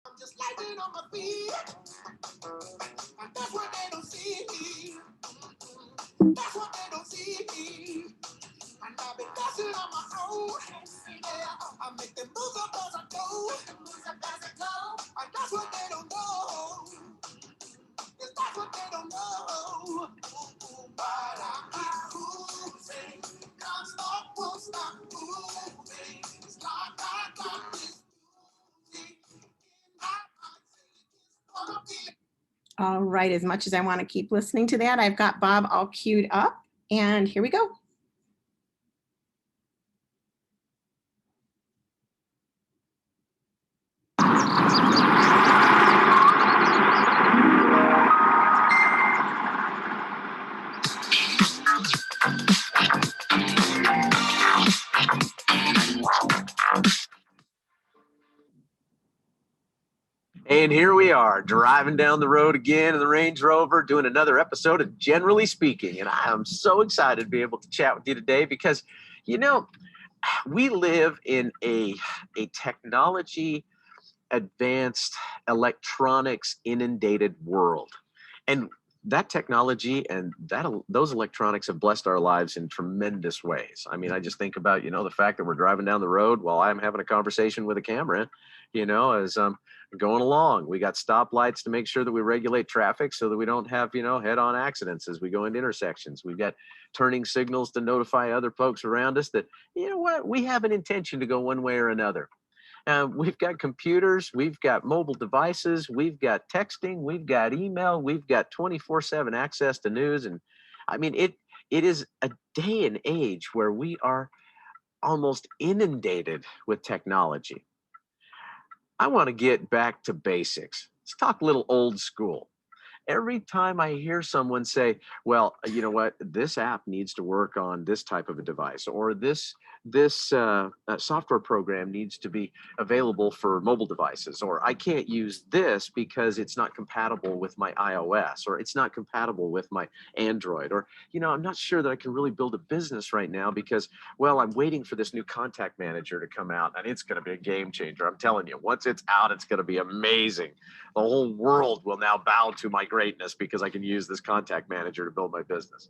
I'm just lighting on my feet, and that's what they don't see me. That's what they don't see me. And I've been dancing on my own. Yeah, I make them moves up as I go. And that's what they don't know. Yes, that's what they don't know. But I keep moving. Can't stop, won't stop moving. It's like I got this music in my mind. It's gonna be. All right, as much as I want to keep listening to that, I've got Bob all queued up, and here we go. And here we are, driving down the road again in the Range Rover, doing another episode of Generally Speaking. And I am so excited to be able to chat with you today because, you know, we live in a technology advanced electronics inundated world. And that technology and those electronics have blessed our lives in tremendous ways. I mean, I just think about, the fact that we're driving down the road while I'm having a conversation with a camera, as going along. We got stoplights to make sure that we regulate traffic so that we don't have, head-on accidents as we go into intersections. We've got turning signals to notify other folks around us that, we have an intention to go one way or another. We've got computers, we've got mobile devices, we've got texting, we've got email, we've got 24/7 access to news. And I mean, it is a day and age where we are almost inundated with technology. I want to get back to basics. Let's talk a little old school. Every time I hear someone say, well, you know what, this app needs to work on this type of a device, or this software program needs to be available for mobile devices, or I can't use this because it's not compatible with my iOS, or it's not compatible with my Android, or, I'm not sure that I can really build a business right now because, well, I'm waiting for this new contact manager to come out and it's going to be a game changer. I'm telling you, once it's out, it's going to be amazing. The whole world will now bow to my greatness because I can use this contact manager to build my business.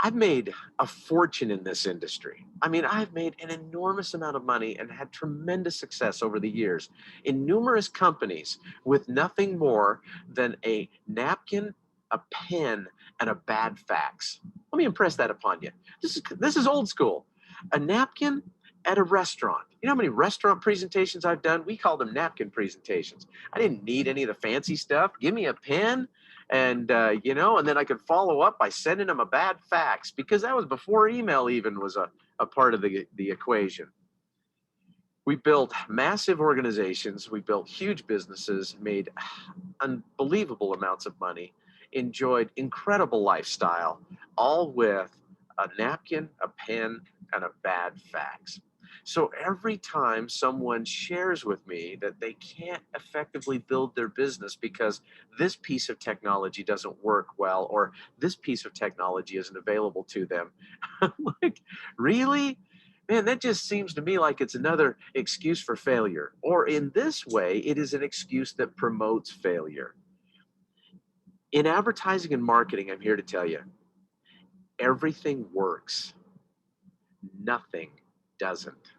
I've made a fortune in this industry. I mean, I've made an enormous amount of money and had tremendous success over the years in numerous companies with nothing more than a napkin, a pen, and a bad fax. Let me impress that upon you. This is old school. A napkin at a restaurant. You know how many restaurant presentations I've done? We call them napkin presentations. I didn't need any of the fancy stuff. Give me a pen, and and then I could follow up by sending them a bad fax, because that was before email even was a part of the equation. We built massive organizations, we built huge businesses, made unbelievable amounts of money, enjoyed incredible lifestyle, all with a napkin, a pen, and a bad fax. So every time someone shares with me that they can't effectively build their business because this piece of technology doesn't work well, or this piece of technology isn't available to them, I'm like, really? Man, that just seems to me like it's another excuse for failure. Or in this way, it is an excuse that promotes failure. In advertising and marketing, I'm here to tell you, everything works. Nothing doesn't.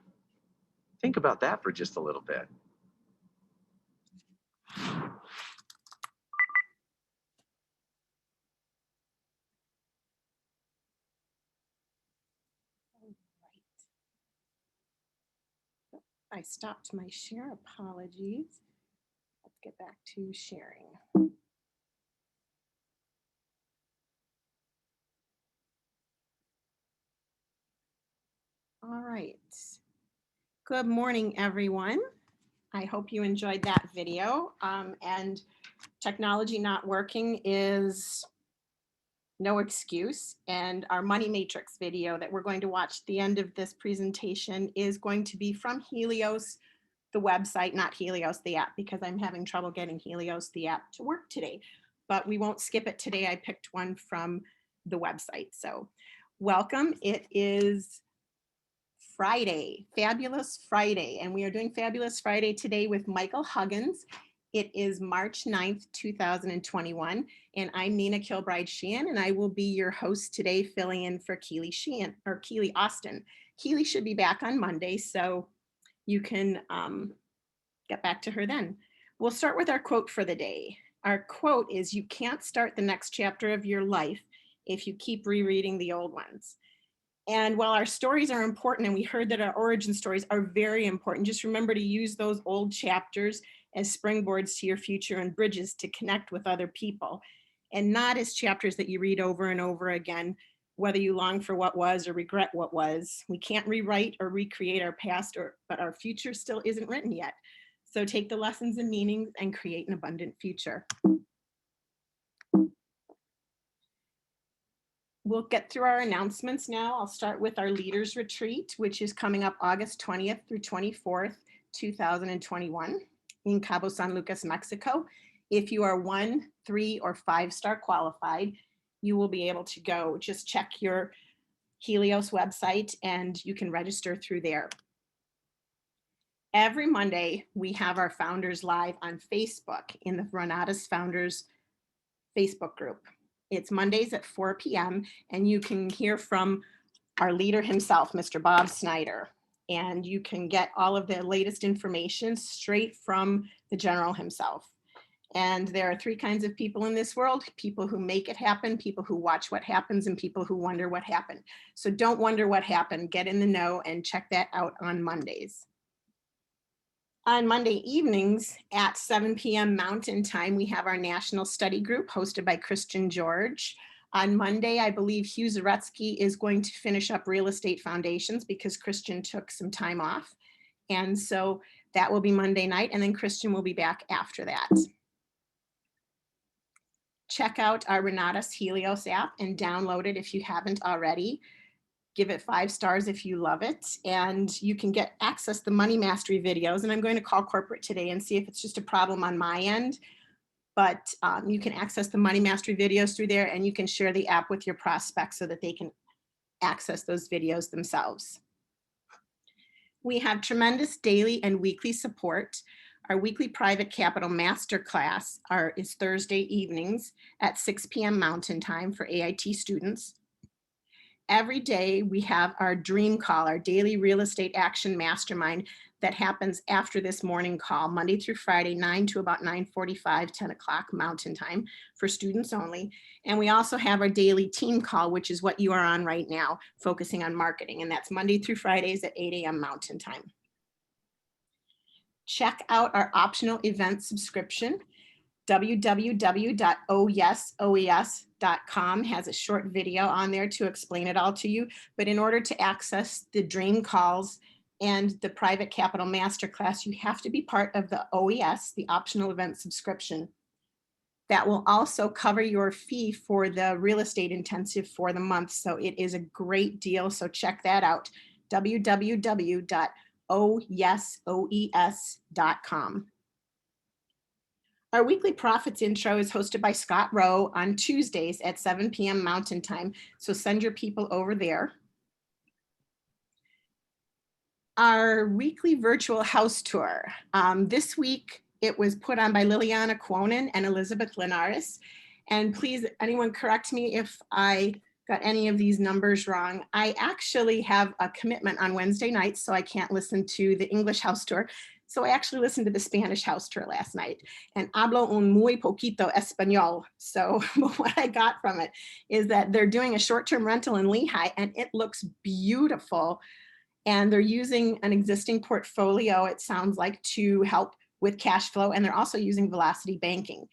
Think about that for just a little bit. I stopped my share. Apologies. Let's get back to sharing. All right. Good morning, everyone. I hope you enjoyed that video. And technology not working is no excuse. And our Money Matrix video that we're going to watch at the end of this presentation is going to be from Helios, the website, not Helios, the app, because I'm having trouble getting Helios, the app, to work today. But we won't skip it today. I picked one from the website. So welcome. It is Friday, Fabulous Friday, and we are doing Fabulous Friday today with Michael Huggins. It is March 9th, 2021, and I'm Nina Kilbride Sheehan, and I will be your host today, filling in for Keely Sheehan, or Keely Austin. Keely should be back on Monday, so you can get back to her then. We'll start with our quote for the day. Our quote is, "You can't start the next chapter of your life if you keep rereading the old ones." And while our stories are important, and we heard that our origin stories are very important, just remember to use those old chapters as springboards to your future and bridges to connect with other people, and not as chapters that you read over and over again, whether you long for what was or regret what was. We can't rewrite or recreate our past, but our future still isn't written yet. So take the lessons and meanings and create an abundant future. We'll get through our announcements now. I'll start with our Leaders Retreat, which is coming up August 20th through 24th, 2021 in Cabo San Lucas, Mexico. If you are 1, 3, or 5-star qualified, you will be able to go. Just check your Helios website and you can register through there. Every Monday, we have our Founders Live on Facebook in the Renatus Founders Facebook group. It's Mondays at 4 p.m. and you can hear from our leader himself, Mr. Bob Snyder. And you can get all of the latest information straight from the general himself. And there are 3 kinds of people in this world: people who make it happen, people who watch what happens, and people who wonder what happened. So don't wonder what happened. Get in the know and check that out on Mondays. On Monday evenings at 7 p.m. Mountain Time, we have our National Study Group hosted by Christian George. On Monday, I believe Hugh Zaretsky is going to finish up Real Estate Foundations because Christian took some time off. And so that will be Monday night, and then Christian will be back after that. Check out our Renatus Helios app and download it if you haven't already. Give it 5 stars if you love it, and you can get access the Money Mastery videos. And I'm going to call corporate today and see if it's just a problem on my end, but you can access the Money Mastery videos through there, and you can share the app with your prospects so that they can access those videos themselves. We have tremendous daily and weekly support. Our weekly private capital masterclass is Thursday evenings at 6 p.m. Mountain Time for AIT students. Every day we have our dream call, our daily real estate action mastermind that happens after this morning call, Monday through Friday, 9 to about 9:45, 10 o'clock Mountain Time for students only. And we also have our daily team call, which is what you are on right now, focusing on marketing. And that's Monday through Fridays at 8 a.m. Mountain Time. Check out our optional event subscription. www.oyesoes.com has a short video on there to explain it all to you. But in order to access the dream calls and the private capital masterclass, you have to be part of the OES, the optional event subscription. That will also cover your fee for the real estate intensive for the month. So it is a great deal. So check that out. www.oyesoes.com. Our weekly profits intro is hosted by Scott Rowe on Tuesdays at 7 p.m. Mountain Time. So send your people over there. Our weekly virtual house tour. This week, it was put on by Liliana Quonen and Elizabeth Linares. And please, anyone correct me if I got any of these numbers wrong. I actually have a commitment on Wednesday nights, so I can't listen to the English house tour. So I actually listened to the Spanish house tour last night, and hablo un muy poquito español. So what I got from it is that they're doing a short-term rental in Lehigh, and it looks beautiful. And they're using an existing portfolio, it sounds like, to help with cash flow. And they're also using velocity banking.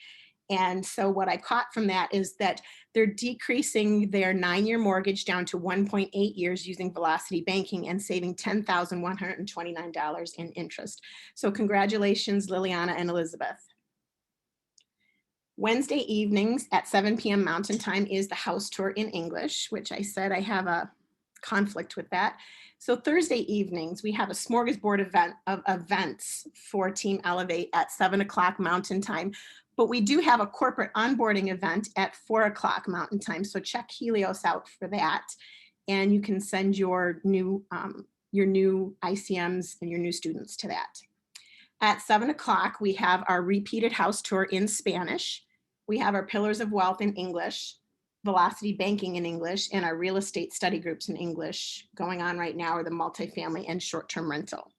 And so what I caught from that is that they're decreasing their 9-year mortgage down to 1.8 years using velocity banking and saving $10,129 in interest. So congratulations, Liliana and Elizabeth. Wednesday evenings at 7 p.m. Mountain Time is the house tour in English, which I said I have a conflict with that. So Thursday evenings, we have a smorgasbord event of events for Team Elevate at 7 o'clock Mountain Time. But we do have a corporate onboarding event at 4 o'clock Mountain Time. So check Helios out for that. And you can send your new your new ICMs and your new students to that. At 7 o'clock, we have our repeated house tour in Spanish. We have our Pillars of Wealth in English, Velocity Banking in English, and our real estate study groups in English going on right now are the multifamily and short-term rental.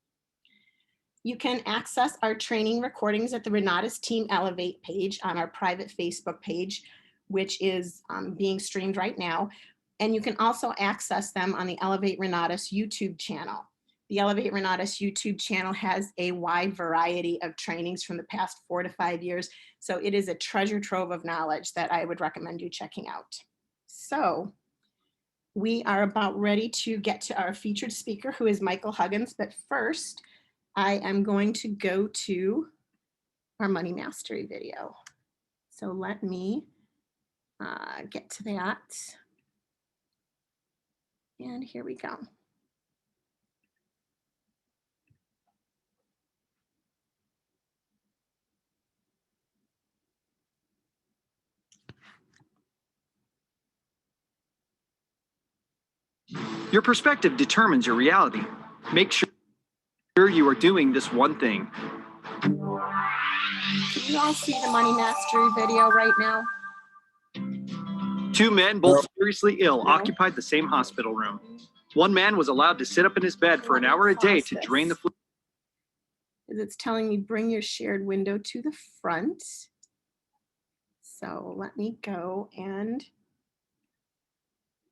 You can access our training recordings at the Renatus Team Elevate page on our private Facebook page, which is being streamed right now. And you can also access them on the Elevate Renatus YouTube channel. The Elevate Renatus YouTube channel has a wide variety of trainings from the past 4 to 5 years. So it is a treasure trove of knowledge that I would recommend you checking out. So we are about ready to get to our featured speaker, who is Michael Huggins. But first, I am going to go to our Money Mastery video. So let me get to that. And here we go. Your perspective determines your reality. Make sure you are doing this one thing. Can you all see the Money Mastery video right now? Two men, both seriously ill, occupied the same hospital room. One man was allowed to sit up in his bed for an hour a day to drain the fluid. It's telling me bring your shared window to the front. So let me go and,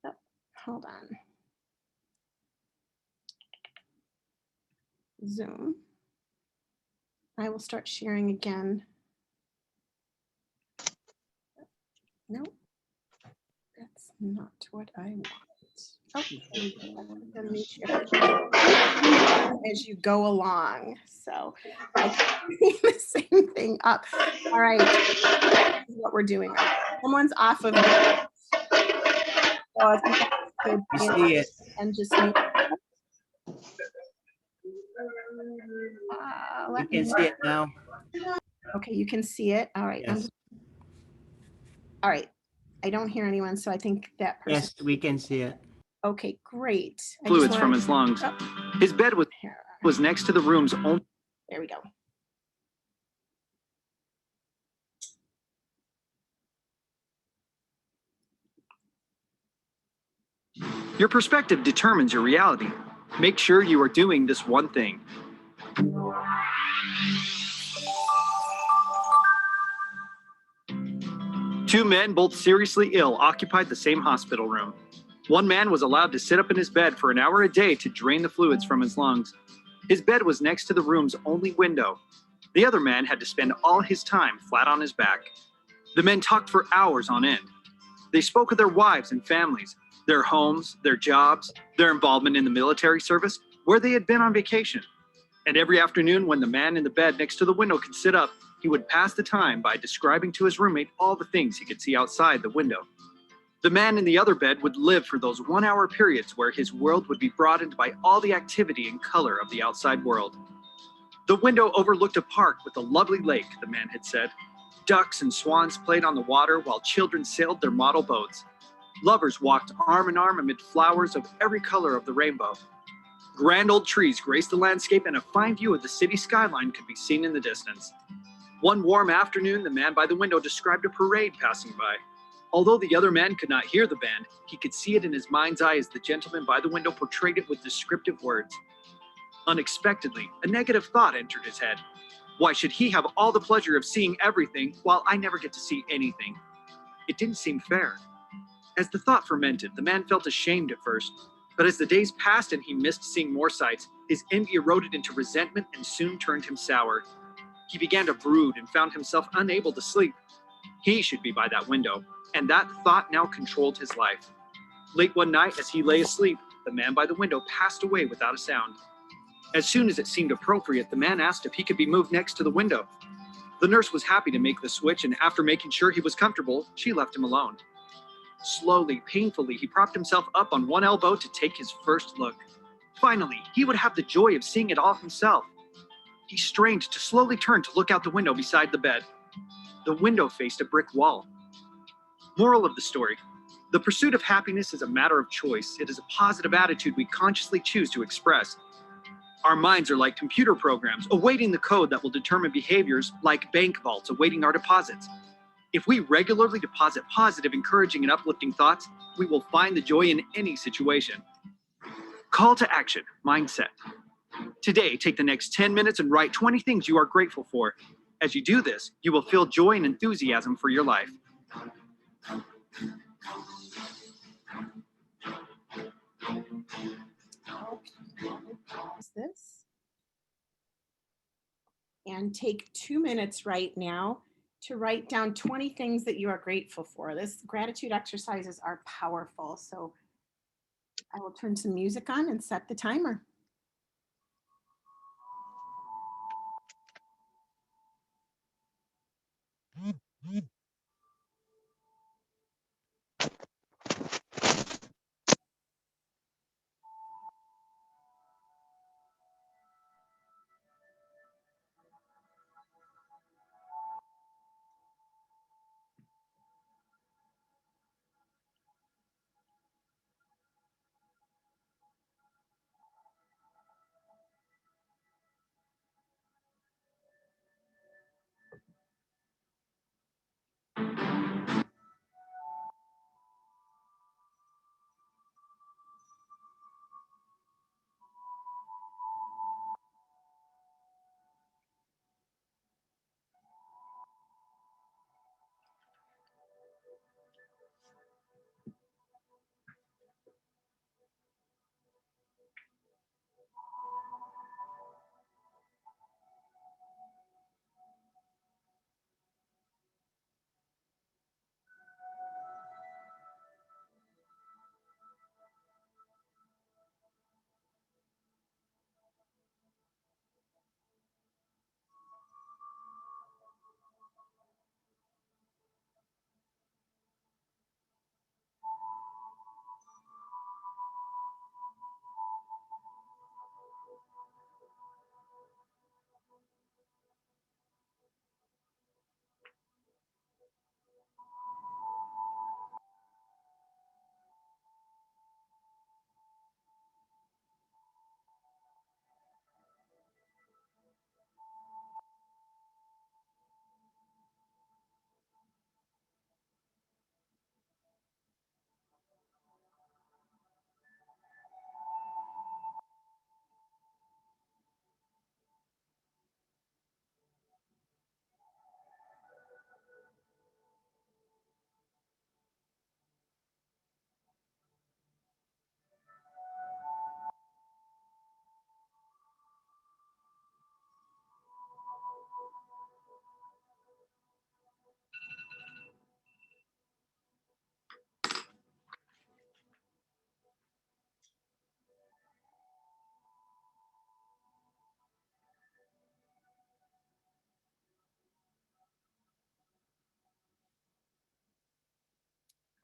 oh, hold on. Zoom. I will start sharing again. No, that's not what I want. Oh, let me share as you go along. So I can clean the same thing up. All right, this is what we're doing. Someone's off of it. So I think that's good. I see it. And just You can see it now. Okay, you can see it. All right. Yes. All right. I don't hear anyone, so I think that person. Yes, we can see it. Okay, great. Fluids from his lungs. His bed was next to the room's only. There we go. Your perspective determines your reality. Make sure you are doing this one thing. Two men, both seriously ill, occupied the same hospital room. One man was allowed to sit up in his bed for an hour a day to drain the fluids from his lungs. His bed was next to the room's only window. The other man had to spend all his time flat on his back. The men talked for hours on end. They spoke of their wives and families, their homes, their jobs, their involvement in the military service, where they had been on vacation. And every afternoon, when the man in the bed next to the window could sit up, he would pass the time by describing to his roommate all the things he could see outside the window. The man in the other bed would live for those 1 hour periods where his world would be broadened by all the activity and color of the outside world. The window overlooked a park with a lovely lake, the man had said. Ducks and swans played on the water while children sailed their model boats. Lovers walked arm in arm amid flowers of every color of the rainbow. Grand old trees graced the landscape, and a fine view of the city skyline could be seen in the distance. One warm afternoon, the man by the window described a parade passing by. Although the other man could not hear the band, he could see it in his mind's eye as the gentleman by the window portrayed it with descriptive words. Unexpectedly, a negative thought entered his head. Why should he have all the pleasure of seeing everything while I never get to see anything? It didn't seem fair. As the thought fermented, the man felt ashamed at first. But as the days passed and he missed seeing more sights, his envy eroded into resentment and soon turned him sour. He began to brood and found himself unable to sleep. He should be by that window, and that thought now controlled his life. Late one night, as he lay asleep, the man by the window passed away without a sound. As soon as it seemed appropriate, the man asked if he could be moved next to the window. The nurse was happy to make the switch, and after making sure he was comfortable, she left him alone. Slowly, painfully, he propped himself up on one elbow to take his first look. Finally, he would have the joy of seeing it all himself. He strained to slowly turn to look out the window beside the bed. The window faced a brick wall. Moral of the story: The pursuit of happiness is a matter of choice. It is a positive attitude we consciously choose to express. Our minds are like computer programs, awaiting the code that will determine behaviors, like bank vaults awaiting our deposits. If we regularly deposit positive, encouraging, and uplifting thoughts, we will find the joy in any situation. Call to action, mindset. Today, take the next 10 minutes and write 20 things you are grateful for. As you do this, you will feel joy and enthusiasm for your life. Pause this. And take 2 minutes right now to write down 20 things that you are grateful for. This gratitude exercises are powerful. So I will turn some music on and set the timer.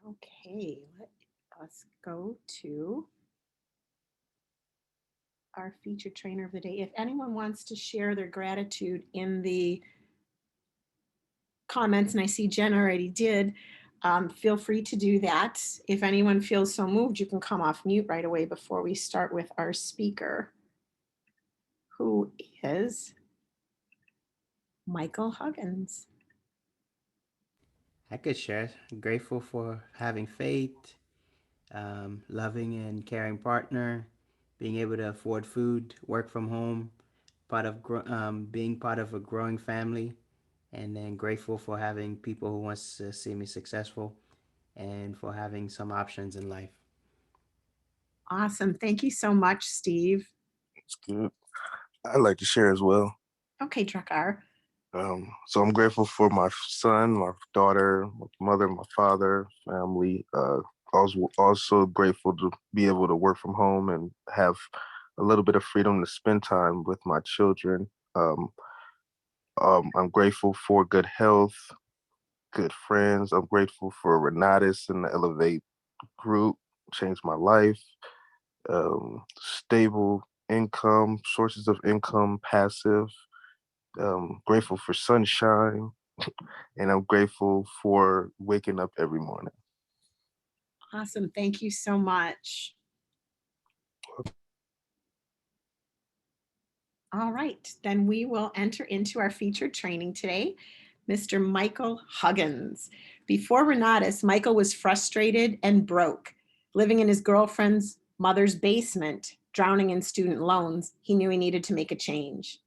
Okay, let us go to our featured trainer of the day. If anyone wants to share their gratitude in the comments, and I see Jen already did, feel free to do that. If anyone feels so moved, you can come off mute right away before we start with our speaker, who is Michael Huggins. I could share. Grateful for having faith, loving and caring partner, being able to afford food, work from home, being part of a growing family, and then grateful for having people who wants to see me successful, and for having some options in life. Awesome. Thank you so much, Steve. It's good. I'd like to share as well. Okay, Drakkar. So I'm grateful for my son, my daughter, my mother, my father, family. Also grateful to be able to work from home and have a little bit of freedom to spend time with my children. I'm grateful for good health, good friends. I'm grateful for Renatus and the Elevate group, changed my life. Stable income, sources of income, passive. Grateful for sunshine, and I'm grateful for waking up every morning. Awesome. Thank you so much. All right, then we will enter into our featured training today, Mr. Michael Huggins. Before Renatus, Michael was frustrated and broke. Living in his girlfriend's mother's basement, drowning in student loans, he knew he needed to make a change.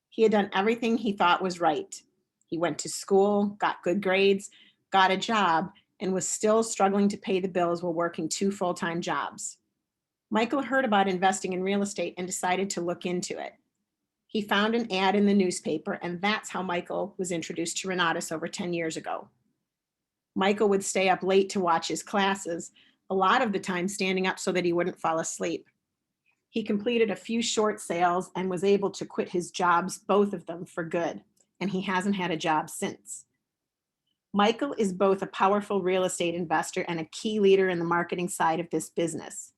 He had done everything he thought was right. He went to school, got good grades, got a job, and was still struggling to pay the bills while working 2 full-time jobs. Michael heard about investing in real estate and decided to look into it. He found an ad in the newspaper, and that's how Michael was introduced to Renatus over 10 years ago. Michael would stay up late to watch his classes, a lot of the time standing up so that he wouldn't fall asleep. He completed a few short sales and was able to quit his jobs, both of them, for good, and he hasn't had a job since. Michael is both a powerful real estate investor and a key leader in the marketing side of this business.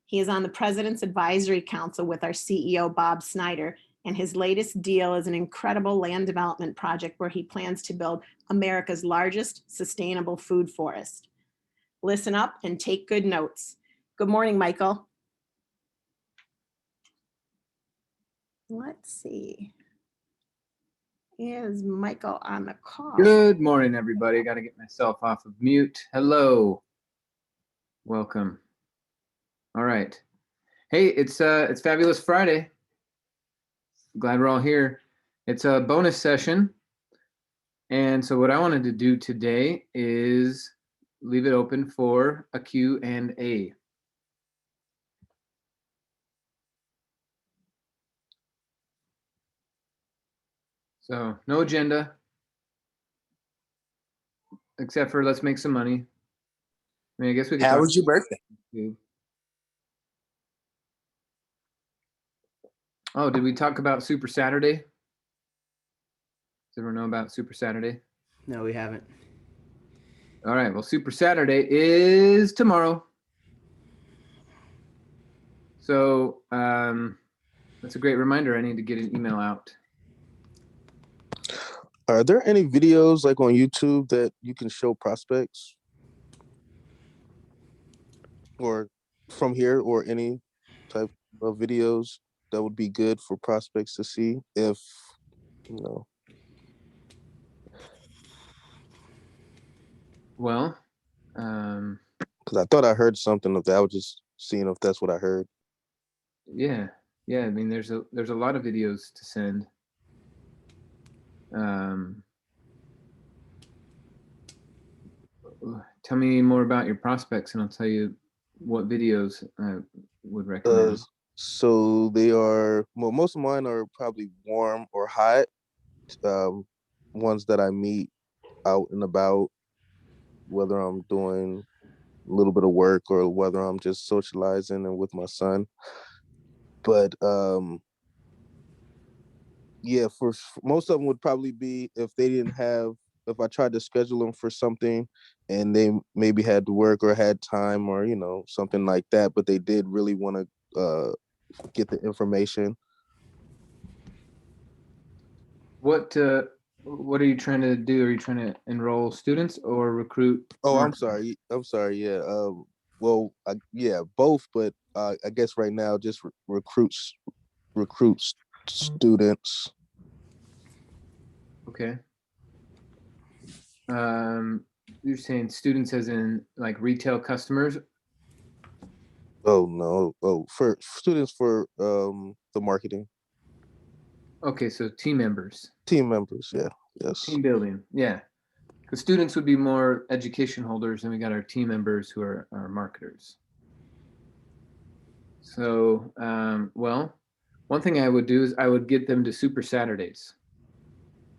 He is on the President's Advisory Council with our CEO, Bob Snyder, and his latest deal is an incredible land development project where he plans to build America's largest sustainable food forest. Listen up and take good notes. Good morning, Michael. Let's see. Is Michael on the call? Good morning, everybody. Got to get myself off of mute. Hello. Welcome. All right. Hey, it's Fabulous Friday. Glad we're all here. It's a bonus session. And so what I wanted to do today is leave it open for a Q&A. So no agenda, except for let's make some money. I mean, I guess we could. How was your birthday? Oh, did we talk about Super Saturday? Does everyone know about Super Saturday? No, we haven't. All right. Well, Super Saturday is tomorrow. So that's a great reminder. I need to get an email out. Are there any videos like on YouTube that you can show prospects, or from here, or any type of videos that would be good for prospects to see if, you know? Well, because I thought I heard something of that. I was just seeing if that's what I heard. yeah. I mean, there's a lot of videos to send. Tell me more about your prospects, and I'll tell you what videos I would recommend. So they are, well, most of mine are probably warm or hot. Ones that I meet out and about, whether I'm doing a little bit of work or whether I'm just socializing and with my son. But yeah, for most of them would probably be if I tried to schedule them for something and they maybe had to work or had time or, something like that, but they did really want to get the information. What are you trying to do? Are you trying to enroll students or recruit? Oh, I'm sorry. Yeah. Yeah, both, but I guess right now just recruits students. Okay. You're saying students as in like retail customers? Oh no. Oh, for students for the marketing. Okay, so team members. Team members, yeah. Yes. Team building, yeah. Because students would be more education holders, and we got our team members who are our marketers. So, well, one thing I would do is I would get them to Super Saturdays.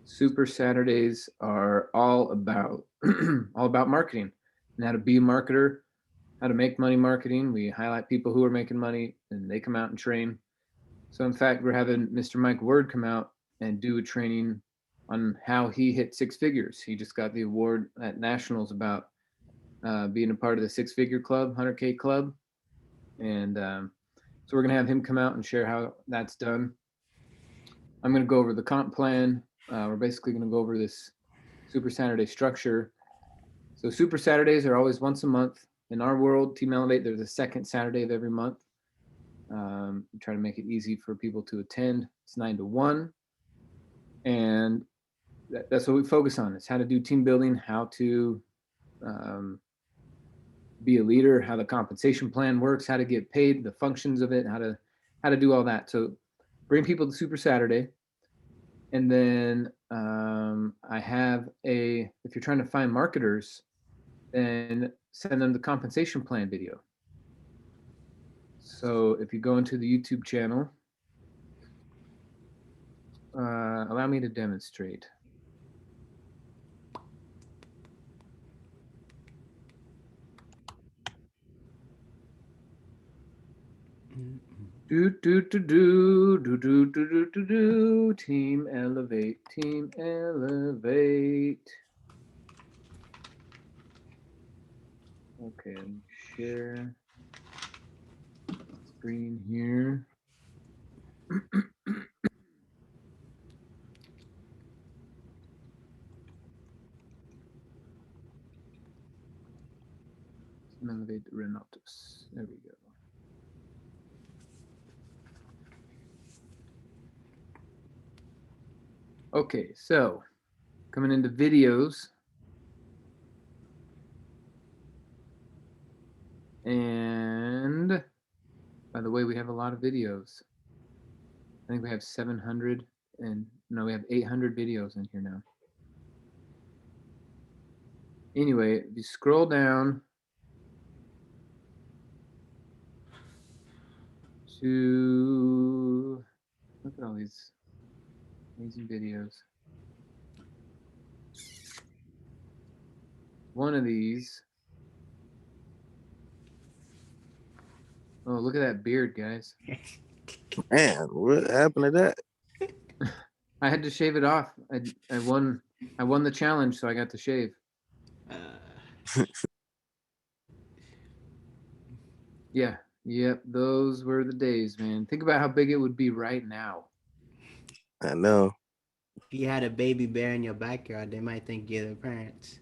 Super Saturdays are all about marketing and how to be a marketer, how to make money marketing. We highlight people who are making money, and they come out and train. So in fact, we're having Mr. Mike Word come out and do a training on how he hit 6 figures. He just got the award at Nationals about being a part of the 6-figure club, 100K club. And so we're going to have him come out and share how that's done. I'm going to go over the comp plan. We're basically going to go over this Super Saturday structure. So Super Saturdays are always once a month. In our world, Team Elevate, they're the second Saturday of every month. We try to make it easy for people to attend. It's 9 to 1. And that's what we focus on, is how to do team building, how to be a leader, how the compensation plan works, how to get paid, the functions of it, how to do all that. So bring people to Super Saturday. And then I have if you're trying to find marketers, then send them the compensation plan video. So if you go into the YouTube channel, allow me to demonstrate. Team Elevate, Team Elevate. Okay, let me share screen here. Team Elevate Renatus. There we go. Okay, so coming into videos. And by the way, we have a lot of videos. I think we have 700 and no, we have 800 videos in here now. Anyway, if you scroll down to look at all these amazing videos. One of these. Oh, look at that beard, guys. Man, what happened to that? I had to shave it off. I won the challenge, so I got to shave. Yeah, yep, those were the days, man. Think about how big it would be right now. I know. If you had a baby bear in your backyard, they might think you're the parents.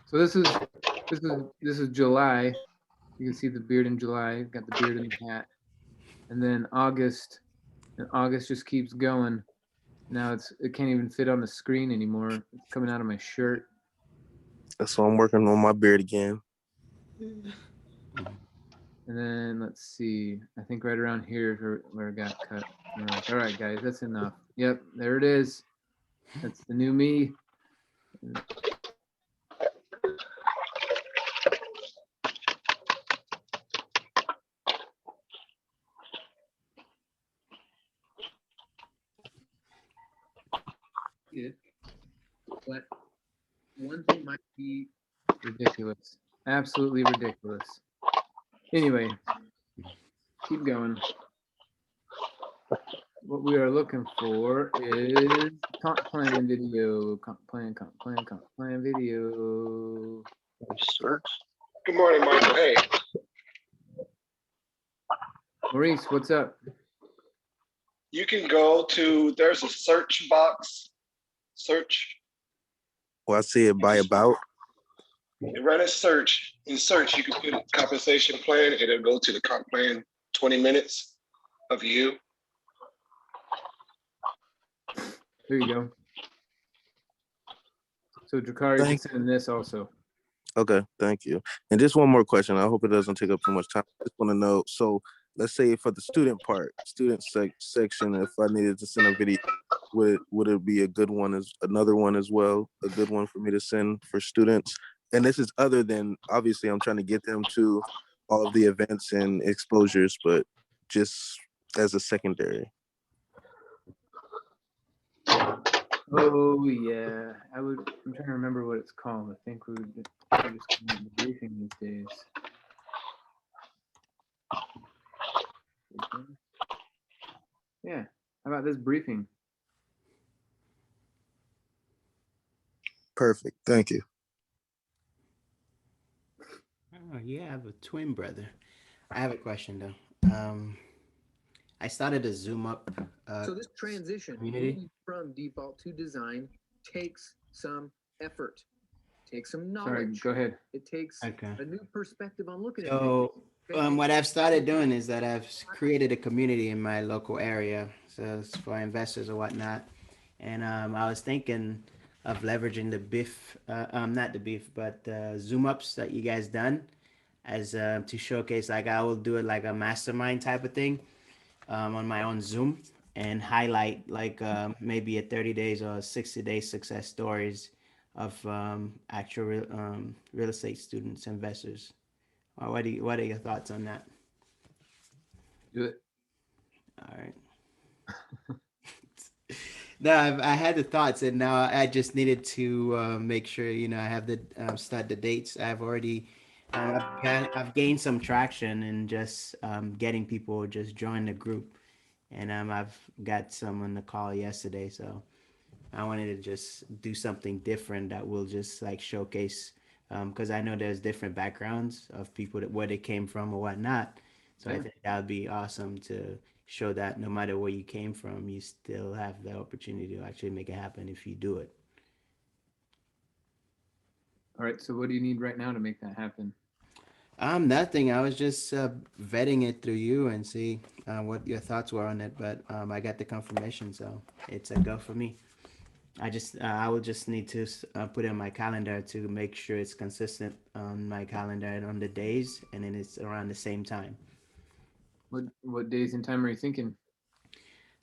So this is July. You can see the beard in July. Got the beard in the hat, and then August. And August just keeps going. Now it can't even fit on the screen anymore. It's coming out of my shirt. So I'm working on my beard again. And then let's see. I think right around here is where it got cut. All right, guys, that's enough. Yep, there it is. That's the new me. But one thing might be ridiculous. Absolutely ridiculous. Anyway, keep going. What we are looking for is comp plan video. Comp plan video. Search. Good morning, Michael. Hey, Maurice, what's up? you can go to, there's a search box, search, Well, I see it by about. and run a search. In search, you can put compensation plan, and it'll go to the comp plan, 20 minutes of you. There you go. So Drakari, you can send in this also. Okay, thank you. And just one more question. I hope it doesn't take up too much time. I just want to know. So let's say for the student part, section, if I needed to send a video, would it be a good one as another one as well? A good one for me to send for students? And this is other than, obviously, I'm trying to get them to all of the events and exposures, but just as a secondary. Oh yeah, I'm trying to remember what it's called. I think we're just calling it the briefing these days. Yeah, how about this briefing? Perfect. Thank you. Oh, you have a twin brother. I have a question though. I started to zoom up. So this transition community from default to design takes some effort. takes some Sorry, knowledge. go ahead. It takes Okay. a new perspective on looking at So, things. what I've started doing is that I've created a community in my local area, so it's for investors or whatnot. And I was thinking of leveraging the beef, not the beef, but Zoom ups that you guys done as to showcase. Like I will do it like a mastermind type of thing on my own Zoom and highlight like maybe a 30 days or 60-day success stories of actual real estate students, investors. What are your thoughts on that? Do it. All right. No, I had the thoughts, and now I just needed to make sure I have the start the dates. I've already I've gained some traction in just getting people just join the group, and I've got someone to call yesterday, so I wanted to just do something different that will just like showcase because I know there's different backgrounds of people that where they came from or whatnot. So I Yeah. think that would be awesome to show that no matter where you came from, you still have the opportunity to actually make it happen if you do it. All right. So what do you need right now to make that happen? Nothing. I was just vetting it through you and see what your thoughts were on it, but I got the confirmation, so it's a go for me. I will just need to put it on my calendar to make sure it's consistent on my calendar and on the days, and then it's around the same time. What days and time are you thinking?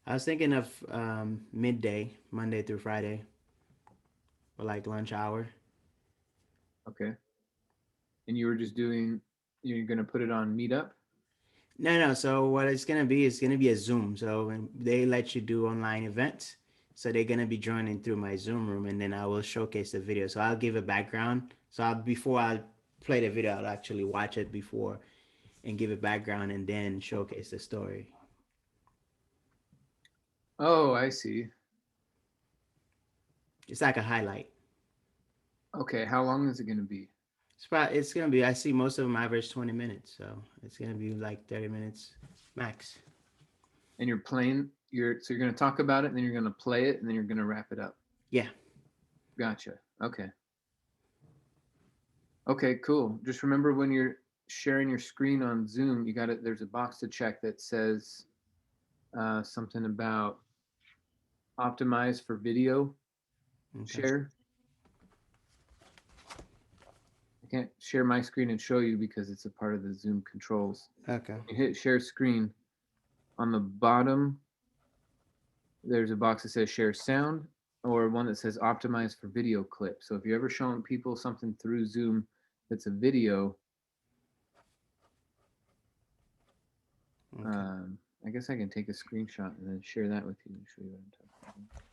I was thinking of midday, Monday through Friday, or like lunch hour. Okay. And you were just doing, you're gonna put it on Meetup? No, no. So what it's gonna be is gonna be a Zoom. So they let you do online events. So they're gonna be joining through my Zoom room, and then I will showcase the video. So I'll give a background. So before I play the video, I'll actually watch it before and give a background, and then showcase the story. Oh, I see. It's like a highlight. Okay. How long is it gonna be? It's gonna be. I see most of them average 20 minutes, so it's gonna be like 30 minutes max. And you're playing, so you're gonna talk about it, and then you're gonna play it, and then you're gonna wrap it up. Yeah. Gotcha. Okay. Okay, cool. Just remember when you're sharing your screen on Zoom, you got it. There's a box to check that says something about optimize for video Okay. share. I can't share my screen and show you because it's a part of the Zoom controls. Okay. You hit share screen. On the bottom, there's a box that says share sound or one that says optimize for video clip. So if you're ever showing people something through Zoom that's a video, Okay. I guess I can take a screenshot and then share that with you and show you what I'm talking about.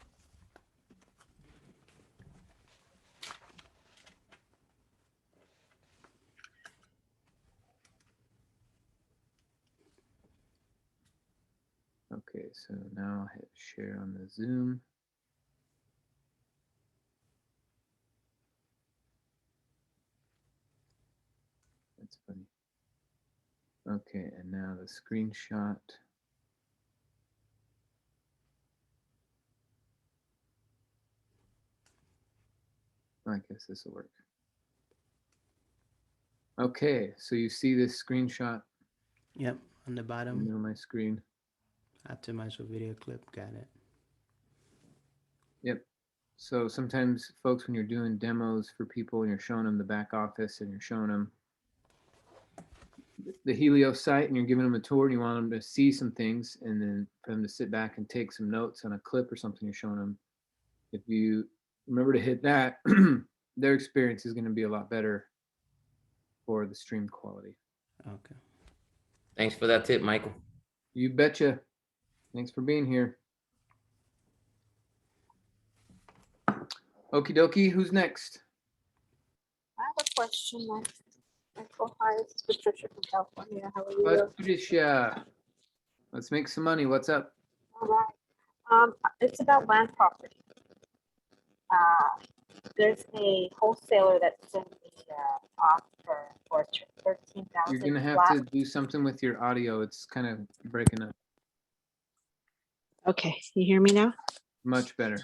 Okay, so now I'll hit share on the Zoom. That's funny. Okay, and now the screenshot. I guess this will work. Okay, so you see this screenshot Yep. On the in bottom, my screen. optimize for video clip. Got it. Yep. So sometimes folks, when you're doing demos for people and you're showing them the back office and you're showing them the Helios site and you're giving them a tour and you want them to see some things and then for them to sit back and take some notes on a clip or something you're showing them. If you remember to hit that, their experience is going to be a lot better for the stream quality. Okay. Thanks for that tip, Michael. You betcha. Thanks for being here. Okie dokie, who's next? I have a question, Michael. Hi, this is Patricia from California. How are you? Patricia, let's make some money. What's up? All right. It's about land property. There's a wholesaler that sent me offer for 13,000. You're gonna have to do something with your audio. It's kind of breaking up. Okay, you hear me now? Much better.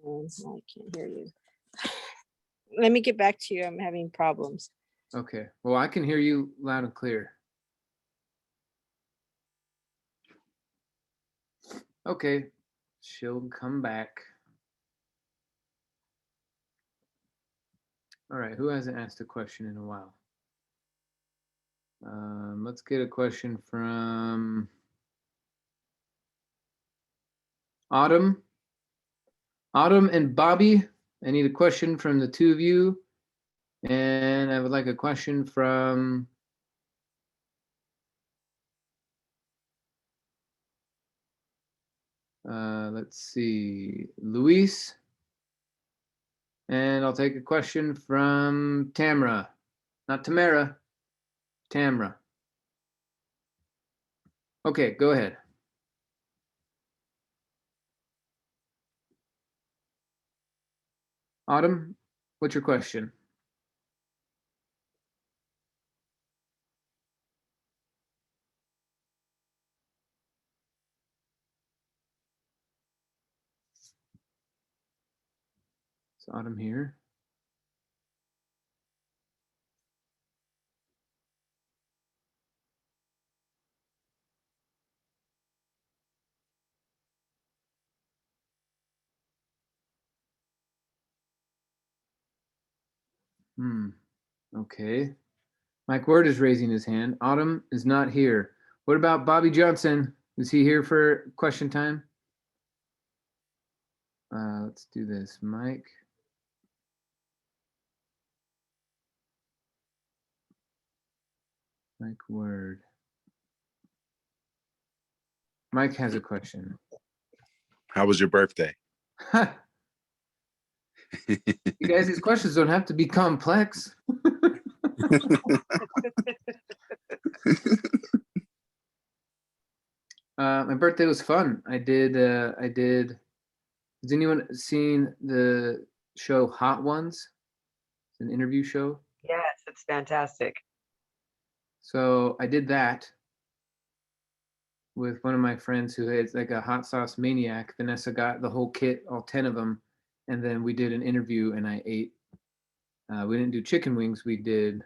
I can't hear you. let me get back to you. I'm having problems. Okay. Well, I can hear you loud and clear. Okay. She'll come back. All right. Who hasn't asked a question in a while? Let's get a question from Autumn. Autumn and Bobby, I need a question from the two of you. And I would like a question from let's see, Luis. And I'll take a question from Tamara. Not Tamara, Tamara. Okay, go ahead. Autumn, what's your question? Is Autumn here? Okay. Mike Word is raising his hand. Autumn is not here. What about Bobby Johnson? Is he here for question time? Let's do this. Mike. Mike Word. Mike has a question. How was your birthday? You guys, these questions don't have to be complex. My birthday was fun. I did. Has anyone seen the show Hot Ones? It's an interview show. Yes, it's fantastic. So I did that with one of my friends who is like a hot sauce maniac. Vanessa got the whole kit, all 10 of them. And then we did an interview and I ate. We didn't do chicken wings. We did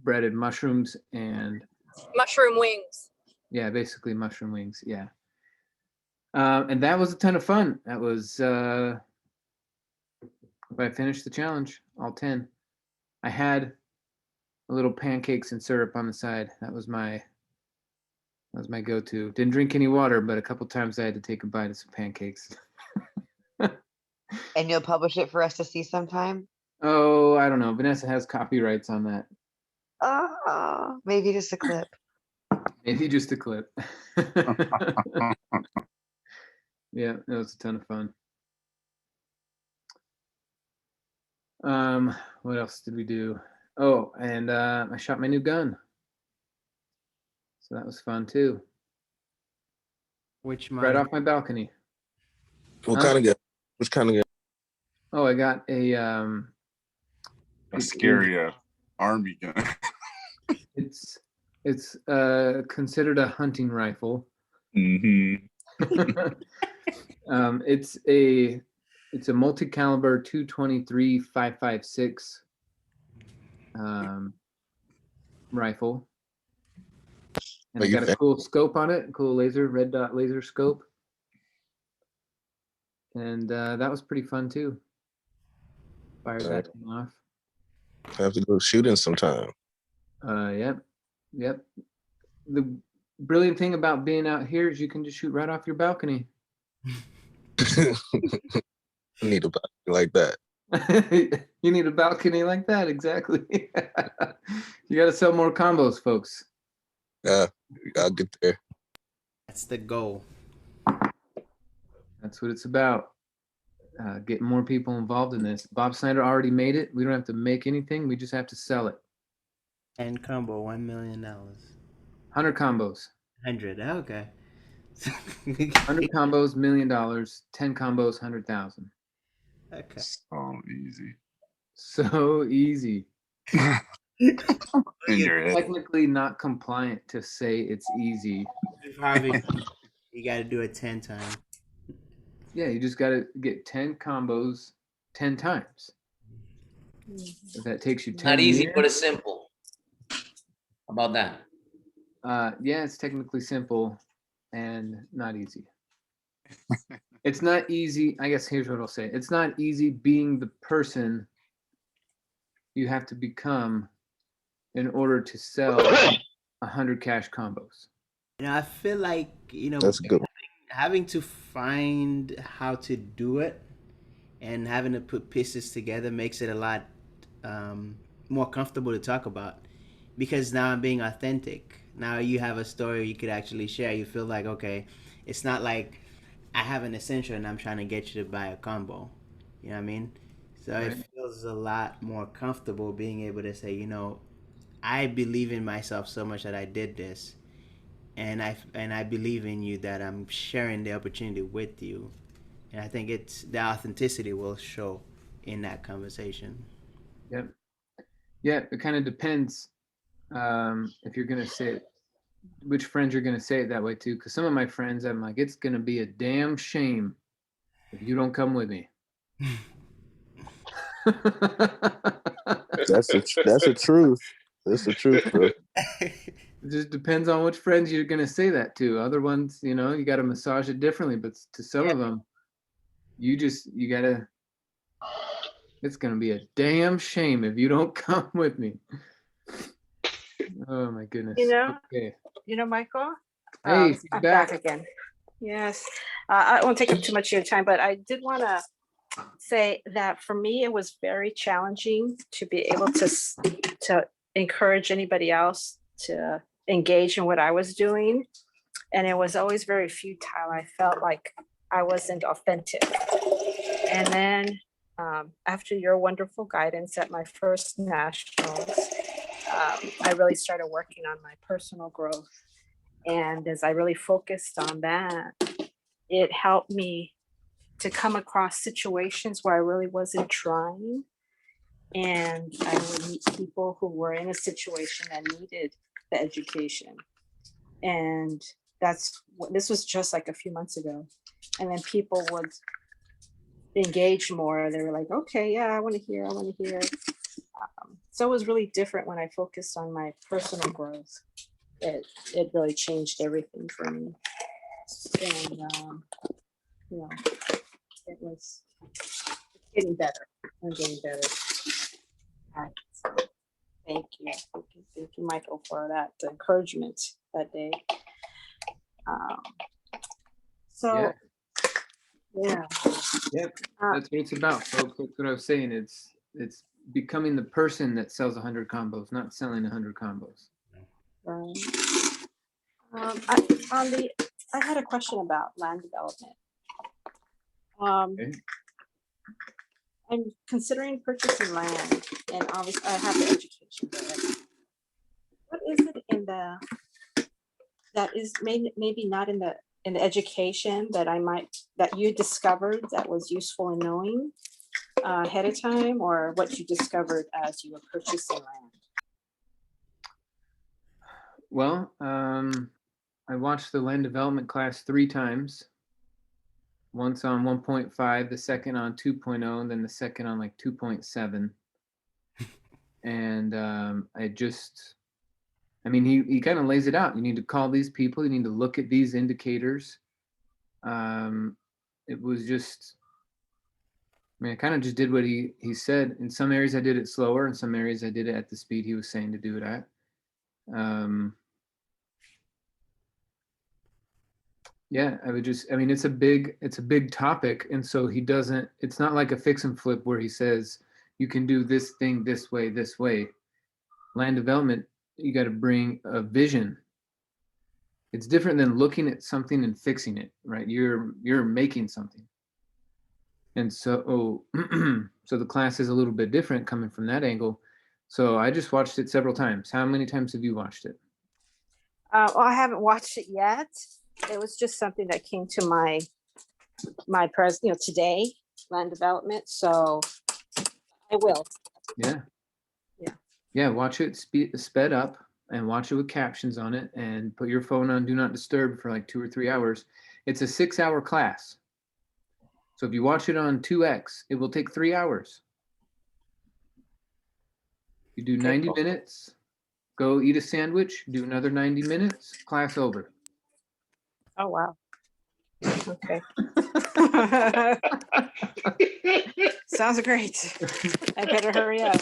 breaded mushrooms and Mushroom wings. yeah, basically mushroom wings. Yeah. And that was a ton of fun. That was, if I finished the challenge, all 10. I had a little pancakes and syrup on the side. That was my go-to. Didn't drink any water, but a couple times I had to take a bite of some pancakes. And you'll publish it for us to see sometime? Oh, I don't know. Vanessa has copyrights on that. Oh, maybe just a clip. Maybe just a clip. Yeah, that was a ton of fun. What else did we do? Oh, and I shot my new gun. So that was fun too. Which Right mine? off my balcony. What kind of gun? Which kind of gun? Oh, I got a scary army gun. It's considered a hunting rifle. Mm-hmm. It's a multi-caliber 223 5.56 rifle. And I got a cool scope on it, cool red dot laser scope. And that was pretty fun too. Fired that thing off. I have to go shooting sometime. Yep. The brilliant thing about being out here is you can just shoot right off your balcony. I need a balcony like that. You need a balcony like that, exactly. You got to sell more combos, folks. Yeah, I'll get there. That's the goal. That's what it's about. Getting more people involved in this. Bob Snyder already made it. We don't have to make anything. We just have to sell it. And combo, $1 million. 100 combos. 100. Okay. 100 combos, $1 million. 10 combos, 100,000. Okay. So easy. So easy. In your head. Technically not compliant to say it's easy. Harvey, you got to do it 10 times. Yeah, you just got to get 10 combos, 10 times. If that takes you 10 Not easy, years, but it's simple. How about that? yeah, it's technically simple and not easy. It's not easy. I guess here's what I'll say. It's not easy being the person you have to become in order to sell 100 cash combos. I feel like, That's a good one. having to find how to do it and having to put pieces together makes it a lot more comfortable to talk about, because now I'm being authentic. Now you have a story you could actually share. You feel like, okay, it's not like I have an essential and I'm trying to get you to buy a combo. You know what I mean? So Right. it feels a lot more comfortable being able to say, I believe in myself so much that I did this, and I believe in you, that I'm sharing the opportunity with you, and I think it's the authenticity will show in that conversation. Yep. Yeah, it kind of depends if you're gonna say it, which friends you're gonna say it that way to. Because some of my friends, I'm like, it's gonna be a damn shame if you don't come with me. That's a truth. That's the truth, bro. It just depends on which friends you're gonna say that to. Other ones, you got to massage it differently. But to some of them, you gotta. It's gonna be a damn shame if you don't come with me. Oh my goodness. Okay. Michael. Hey, she's I'm back. back again. Yes. I won't take up too much of your time, but I did want to say that for me, it was very challenging to be able to encourage anybody else to engage in what I was doing. And it was always very futile. I felt like I wasn't authentic. And then after your wonderful guidance at my first nationals, I really started working on my personal growth. And as I really focused on that, it helped me to come across situations where I really wasn't trying. And I would meet people who were in a situation that needed the education. And this was just like a few months ago. And then people would engage more. They were like, okay, yeah, I want to hear. So it was really different when I focused on my personal growth. It really changed everything for me. And, it was getting better and getting better. All right. So thank you. Thank you, Michael, for that encouragement that day. So, yeah. Yep, that's what it's about, folks. That's what I was saying. It's becoming the person that sells 100 combos, not selling 100 combos. Right. I had a question about land development. Okay. I'm considering purchasing land, and obviously I have the education there. What is it that is maybe not in the education that you discovered that was useful in knowing ahead of time, or what you discovered as you were purchasing land? Well, I watched the land development class 3 times. Once on 1.5, the second on 2.0, and then the second on like 2.7. And he kind of lays it out. You need to call these people. You need to look at these indicators. It was just, I kind of just did what he said. In some areas I did it slower. In some areas I did it at the speed he was saying to do it at. Yeah, it's a big topic. And so it's not like a fix and flip where he says, you can do this thing this way. Land development, you got to bring a vision. It's different than looking at something and fixing it, right? You're making something. And so, so the class is a little bit different coming from that angle. So I just watched it several times. How many times have you watched it? Well, I haven't watched it yet. It was just something that came to my today, land development. So I will. Yeah. Yeah. Yeah. Watch it sped up and watch it with captions on it, and put your phone on do not disturb for like 2 or 3 hours. It's a 6-hour class. So if you watch it on 2x, it will take 3 hours. You do 90 minutes, go eat a sandwich, do another 90 minutes, class over. Oh, wow. Okay. Sounds great. I better hurry up.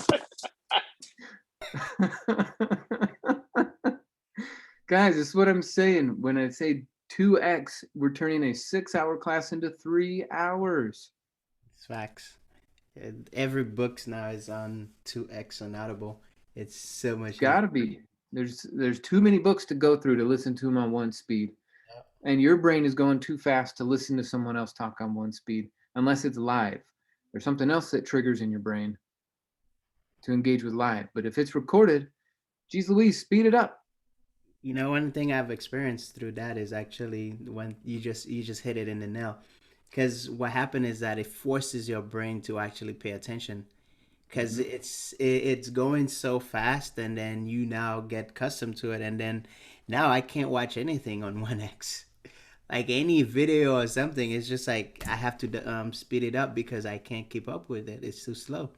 Guys, this is what I'm saying. When I say 2x, we're turning a 6-hour class into 3 hours. It's facts. Every books now is on 2x on Audible. It's so much. Gotta be. There's too many books to go through to listen to them on one speed. And your brain is going too fast to listen to someone else talk on one speed, unless it's live. There's something else that triggers in your brain to engage with live. But if it's recorded, geez Louise, speed it up. You know, one thing I've experienced through that is actually when you just hit it in the nail. Because what happened is that it forces your brain to actually pay attention. Because it's going so fast, and then you now get accustomed to it, and then now I can't watch anything on 1x. Like any video or something, it's just like I have to speed it up because I can't keep up with it. It's too slow.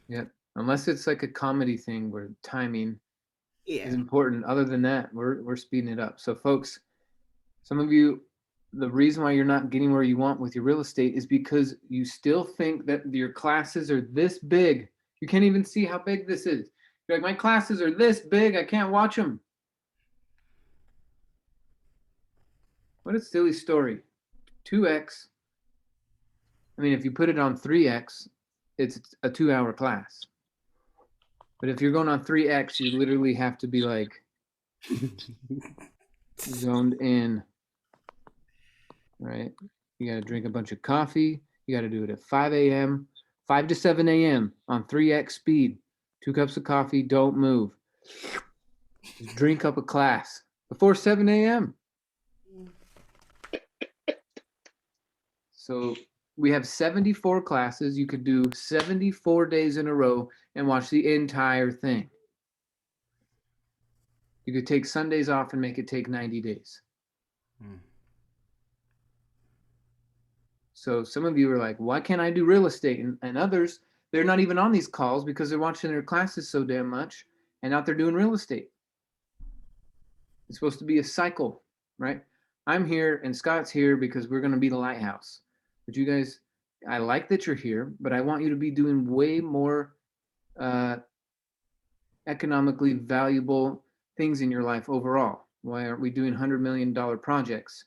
Yep. Unless it's like a comedy thing where timing Yeah. is important. Other than that, we're speeding it up. So folks, some of you, the reason why you're not getting where you want with your real estate is because you still think that your classes are this big. You can't even see how big this is. You're like, my classes are this big, I can't watch them. What a silly story. 2x. I mean, if you put it on 3x, it's a 2-hour class. But if you're going on 3x, you literally have to be like zoned in, right? You got to drink a bunch of coffee. You got to do it at 5 a.m., 5 to 7 a.m. on 3x speed. 2 cups of coffee, don't move. Just drink up a class before 7 a.m. So we have 74 classes. You could do 74 days in a row and watch the entire thing. You could take Sundays off and make it take 90 days. So some of you are like, why can't I do real estate? And others, they're not even on these calls because they're watching their classes so damn much and out there doing real estate. It's supposed to be a cycle, right? I'm here and Scott's here because we're going to be the lighthouse. But you guys, I like that you're here, but I want you to be doing way more economically valuable things in your life overall. Why aren't we doing $100 million projects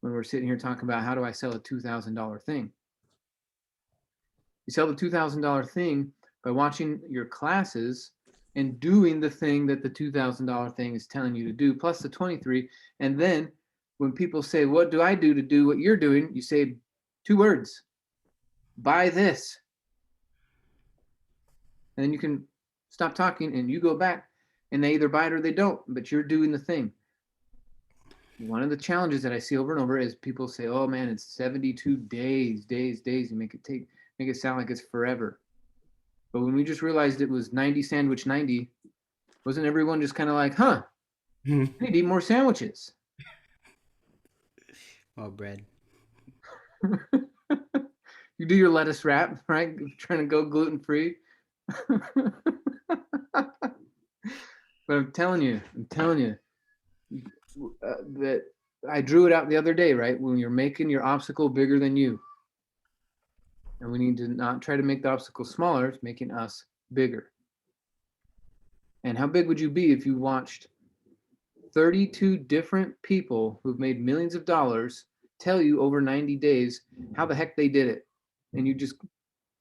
when we're sitting here talking about how do I sell a $2,000 thing? You sell the $2,000 thing by watching your classes and doing the thing that the $2,000 thing is telling you to do, plus the 23. And then when people say, what do I do to do what you're doing? You say 2 words, buy this. And then you can stop talking and you go back and they either buy it or they don't, but you're doing the thing. One of the challenges that I see over and over is people say, oh man, it's 72 days. You make it sound like it's forever. But when we just realized it was 90 sandwich 90, wasn't everyone just kind of like, huh, I need to eat more sandwiches? More bread. You do your lettuce wrap, right? Trying to go gluten-free. But I'm telling you that I drew it out the other day, right? When you're making your obstacle bigger than you. And we need to not try to make the obstacle smaller, it's making us bigger. And how big would you be if you watched 32 different people who've made millions of dollars tell you over 90 days how the heck they did it? And you just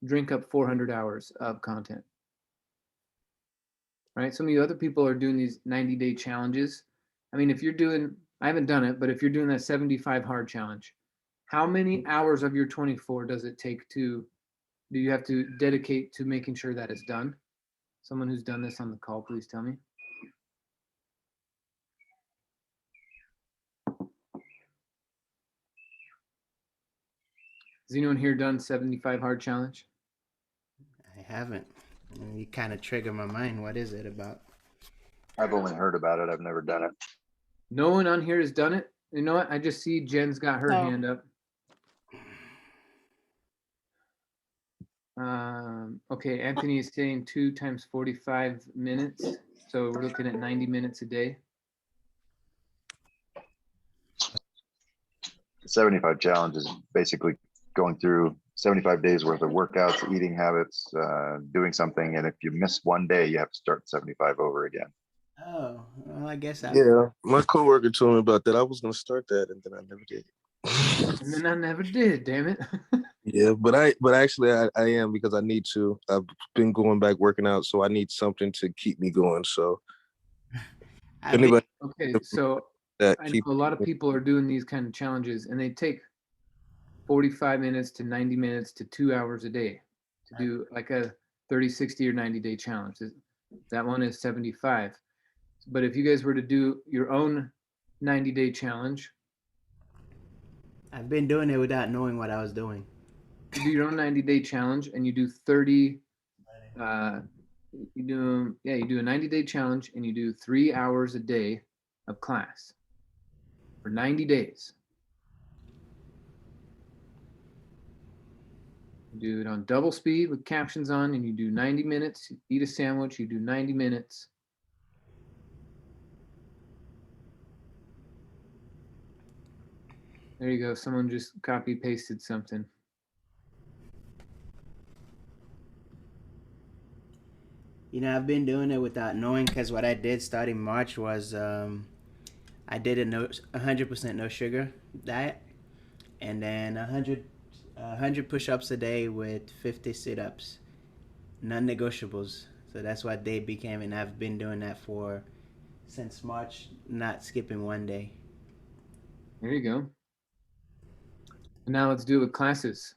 drink up 400 hours of content. Right? Some of you other people are doing these 90-day challenges. I mean, if you're doing, I haven't done it, but if you're doing that 75 hard challenge, how many hours of your 24 does it take do you have to dedicate to making sure that it's done? Someone who's done this on the call, please tell me. Has anyone here done 75 hard challenge? I haven't. You kind of trigger my mind. What is it about? I've only heard about it. I've never done it. No one on here has done it? You know what? I just see Jen's got her hand up. Okay, Anthony is saying 2 times 45 minutes. So we're looking at 90 minutes a day. 75 challenge is basically going through 75 days worth of workouts, eating habits, doing something. And if you miss one day, you have to start 75 over again. Oh, well, I guess Yeah, my coworker told me about that. I was gonna start that, and then I never did. And then I never did, damn it. Yeah, but actually I am, because I need to. I've been going back working out, so I need something to keep me going. So I've been, anybody Okay, so that I know keep a lot of people are doing these kind of challenges, and they take 45 minutes to 90 minutes to 2 hours a day to do like a 30, 60, or 90-day challenge. That one is 75. But if you guys were to do your own 90-day challenge, I've been doing it without knowing what I was doing. you do your own 90-day challenge and you do 30 you do a 90-day challenge and you do 3 hours a day of class for 90 days. You do it on double speed with captions on, and you do 90 minutes. You eat a sandwich, you do 90 minutes. There you go. Someone just copy pasted something. You know, I've been doing it without knowing, because what I did starting March was I did a 100% no sugar diet, and then 100 push-ups a day with 50 sit-ups, non-negotiables. So that's what they became, and I've been doing that since March, not skipping one day. There you go. And now let's do it with classes.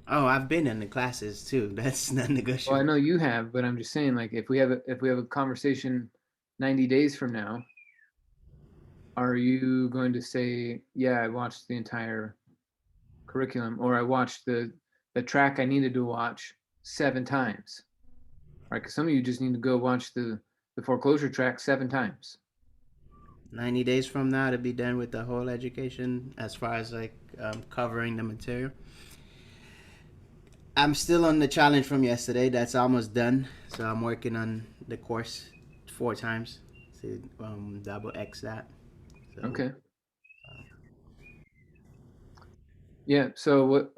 Oh, I've been in the classes too. That's non-negotiable. Well, I know you have, but I'm just saying, like, if we have a conversation 90 days from now, are you going to say, yeah, I watched the entire curriculum, or I watched the track I needed to watch 7 times? Right? Because some of you just need to go watch the foreclosure track 7 times. 90 days from now to be done with the whole education, as far as like covering the material. I'm still on the challenge from yesterday. That's almost done. So I'm working on the course 4 times to double X that. So, Okay. Yeah. So what?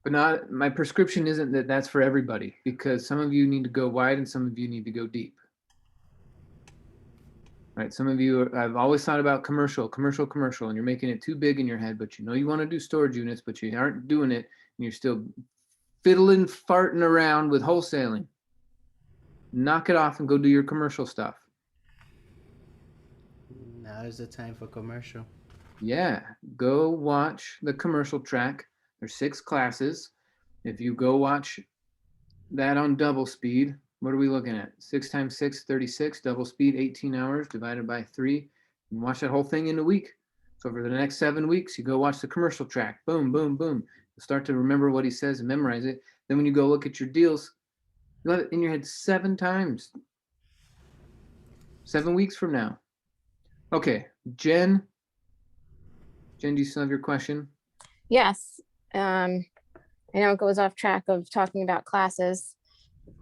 But not, my prescription isn't that that's for everybody, because some of you need to go wide and some of you need to go deep. Right? Some of you I've always thought about commercial, and you're making it too big in your head, but you know you want to do storage units, but you aren't doing it, and you're still fiddling, farting around with wholesaling. Knock it off and go do your commercial stuff. now is the time for commercial. Yeah, go watch the commercial track. There's 6 classes. If you go watch that on double speed, what are we looking at? 6 times 6, 36, double speed, 18 hours divided by 3. You can watch that whole thing in a week. So for the next 7 weeks, you go watch the commercial track. Boom, boom, boom. You'll start to remember what he says and memorize it. Then when you go look at your deals, you'll have it in your head 7 times. 7 weeks from now. Okay, Jen, do you still have your question? Yes. I know it goes off track of talking about classes.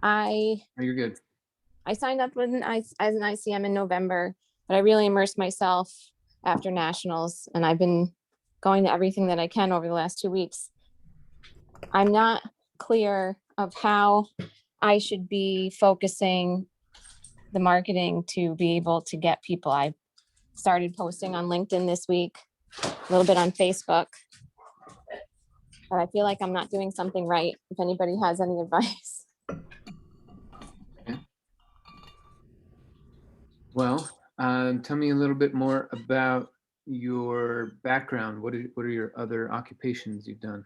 Oh, you're good. I signed up with as an ICM in November, but I really immersed myself after nationals, and I've been going to everything that I can over the last 2 weeks. I'm not clear of how I should be focusing the marketing to be able to get people. I started posting on LinkedIn this week, a little bit on Facebook, but I feel like I'm not doing something right. If anybody has any advice. Okay. Well, tell me a little bit more about your background. What are your other occupations you've done?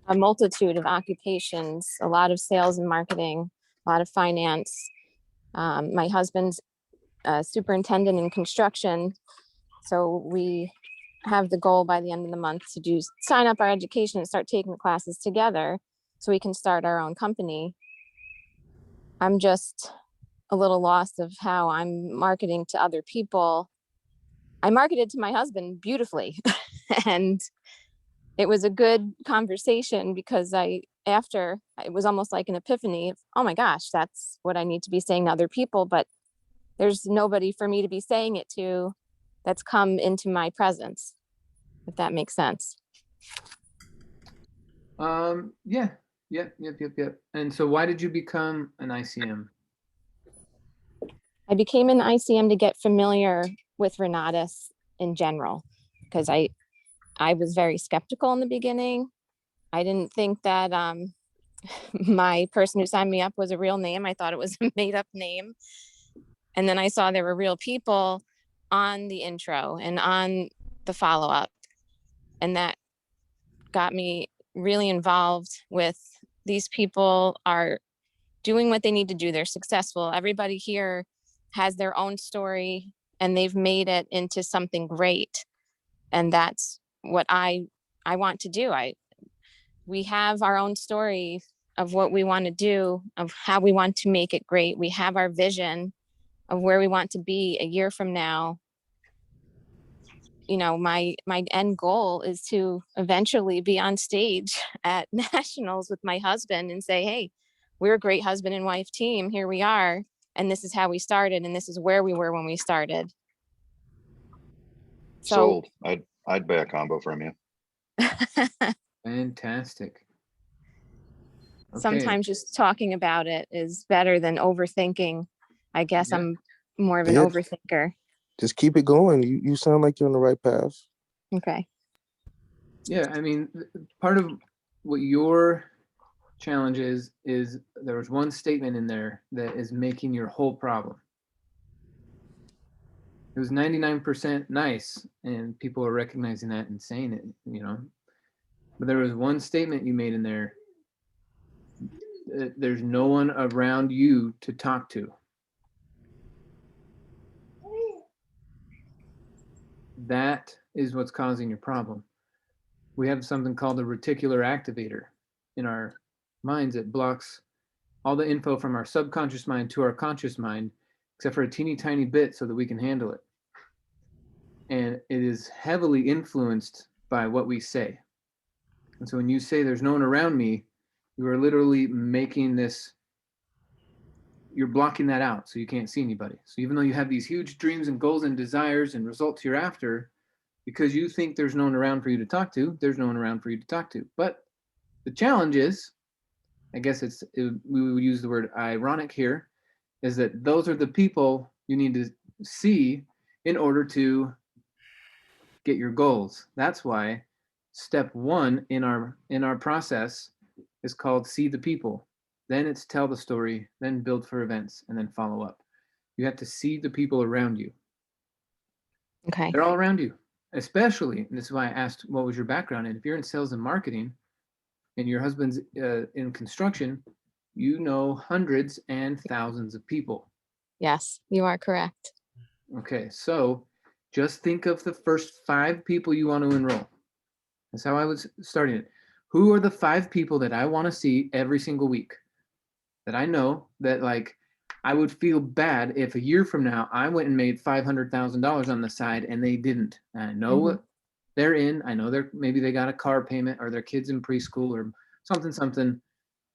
A multitude of occupations, a lot of sales and marketing, a lot of finance. My husband's a superintendent in construction, so we have the goal by the end of the month to sign up our education and start taking the classes together so we can start our own company. I'm just a little lost of how I'm marketing to other people. I marketed to my husband beautifully and it was a good conversation because after it was almost like an epiphany of, oh my gosh, that's what I need to be saying to other people, but there's nobody for me to be saying it to that's come into my presence, if that makes sense. Yeah. Yep. And so why did you become an ICM? I became an ICM to get familiar with Renatus in general, because I was very skeptical in the beginning. I didn't think that my person who signed me up was a real name. I thought it was a made up name. And then I saw there were real people on the intro and on the follow up. And that got me really involved with these people are doing what they need to do. They're successful. Everybody here has their own story and they've made it into something great. And that's what I want to do. We have our own story of what we want to do, of how we want to make it great. We have our vision of where we want to be a year from now. You know, my end goal is to eventually be on stage at nationals with my husband and say, hey, we're a great husband and wife team. Here we are. And this is how we started. And this is where we were when we started. So, Sold. I'd buy a combo from you. Fantastic. Okay. Sometimes just talking about it is better than overthinking. I guess Yeah. I'm more of an Yeah. overthinker. Just keep it going. You sound like you're on the right path. Okay. Yeah, I mean, part of what your challenge is there was one statement in there that is making your whole problem. It was 99% nice, and people are recognizing that and saying it, you know. But there was one statement you made in there. There's no one around you to talk to. That is what's causing your problem. We have something called a reticular activator in our minds that blocks all the info from our subconscious mind to our conscious mind, except for a teeny tiny bit so that we can handle it. And it is heavily influenced by what we say. And so when you say there's no one around me, you are literally making this, you're blocking that out so you can't see anybody. So even though you have these huge dreams and goals and desires and results you're after, because you think there's no one around for you to talk to, there's no one around for you to talk to. But the challenge is, I guess we would use the word ironic here, is that those are the people you need to see in order to get your goals. That's why step one in our process is called see the people. Then it's tell the story, then build for events, and then follow up. You have to see the people around you. Okay. They're all around you, especially, and this is why I asked what was your background. And if you're in sales and marketing and your husband's in construction, you know hundreds and thousands of people. Yes, you are correct. Okay, so just think of the first 5 people you want to enroll. That's how I was starting it. Who are the 5 people that I want to see every single week? That I know that, like, I would feel bad if a year from now I went and made $500,000 on the side and they didn't. And I know what they're in. I know maybe they got a car payment or their kids in preschool or something.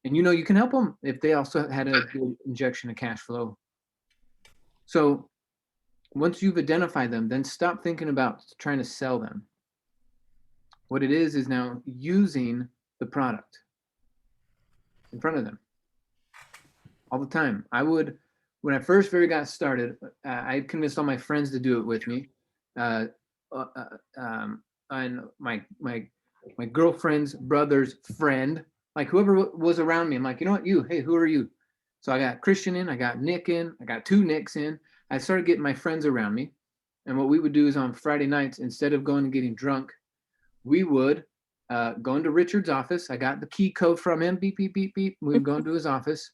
And you know you can help them if they also had a good injection of cash flow. So once you've identified them, then stop thinking about trying to sell them. What it is now using the product in front of them all the time. When I first got started, I convinced all my friends to do it with me. And my girlfriend's brother's friend, like whoever was around me, I'm like, you know what, hey, who are you? So I got Christian in, I got Nick in, I got 2 Nicks in. I started getting my friends around me. And what we would do is on Friday nights, instead of going and getting drunk, we would go into Richard's office. I got the key code from him, beep, beep, beep, beep. We would go into his office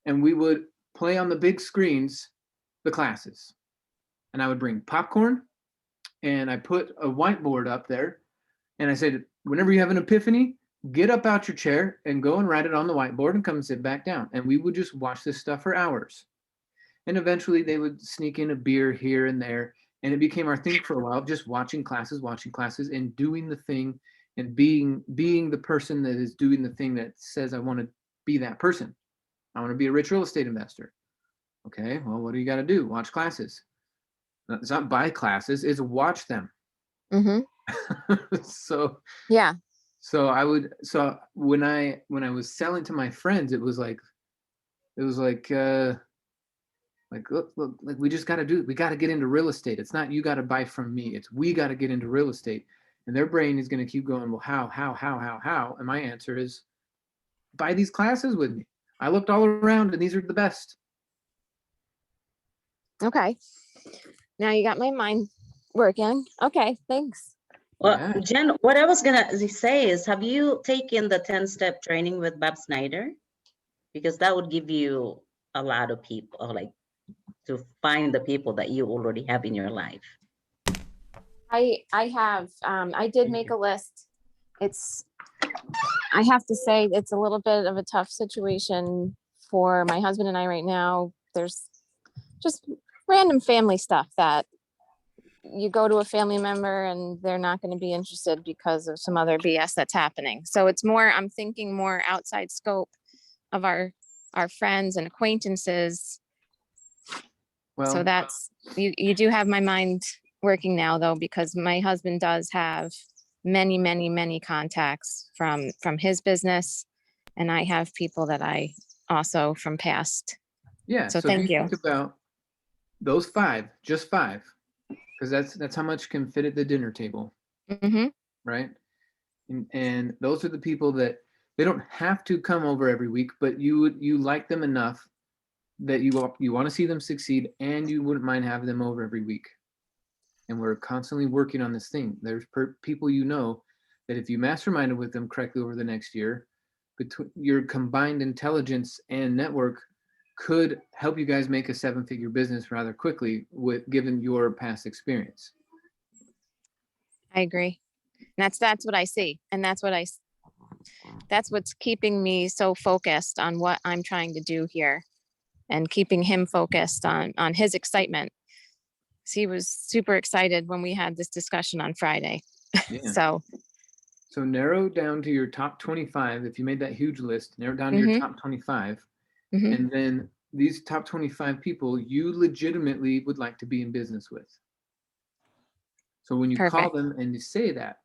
and we would play on the big screens the classes. And I would bring popcorn and I put a whiteboard up there. And I said, whenever you have an epiphany, get up out your chair and go and write it on the whiteboard and come and sit back down. And we would just watch this stuff for hours. And eventually they would sneak in a beer here and there. And it became our thing for a while, just watching classes and doing the thing and being the person that is doing the thing that says I want to be that person. I want to be a rich real estate investor. Okay, well, what do you got to do? Watch classes. It's not buy classes, it's watch them. Mm-hmm. So Yeah. So when I was selling to my friends, it was like look, like we just got to we got to get into real estate. It's not you got to buy from me. It's we got to get into real estate. And their brain is going to keep going, well, how? And my answer is buy these classes with me. I looked all around and these are the best. Okay. Now you got my mind working. Okay, thanks. Well, Yeah. Jen, what I was gonna say is, have you taken the 10-step training with Bob Snyder? Because that would give you a lot of people, like to find the people that you already have in your life. I have I did make a list. I have to say it's a little bit of a tough situation for my husband and I right now. There's just random family stuff that you go to a family member and they're not going to be interested because of some other BS that's happening. So it's more, I'm thinking more outside scope of our friends and acquaintances. Well, so that's, you do have my mind working now though, because my husband does have many contacts from his business. And I have people that I also from past. Yeah. So So thank if you you. think about those just five, because that's how much can fit at the dinner table. Mm-hmm. Right. And those are the people that they don't have to come over every week, but you like them enough that you want to see them succeed, and you wouldn't mind having them over every week. And we're constantly working on this thing. There's people that if you masterminded with them correctly over the next year, between your combined intelligence and network could help you guys make a 7-figure business rather quickly, given your past experience. I agree. That's what I see. And that's what's keeping me so focused on what I'm trying to do here and keeping him focused on his excitement. So he was super excited when we had this discussion on Friday. Yeah. So narrow down to your top 25. If you made that huge list, narrow down to your top 25. Mm-hmm. And then these top 25 people you legitimately would like to be in business with. So when you call them and you say that,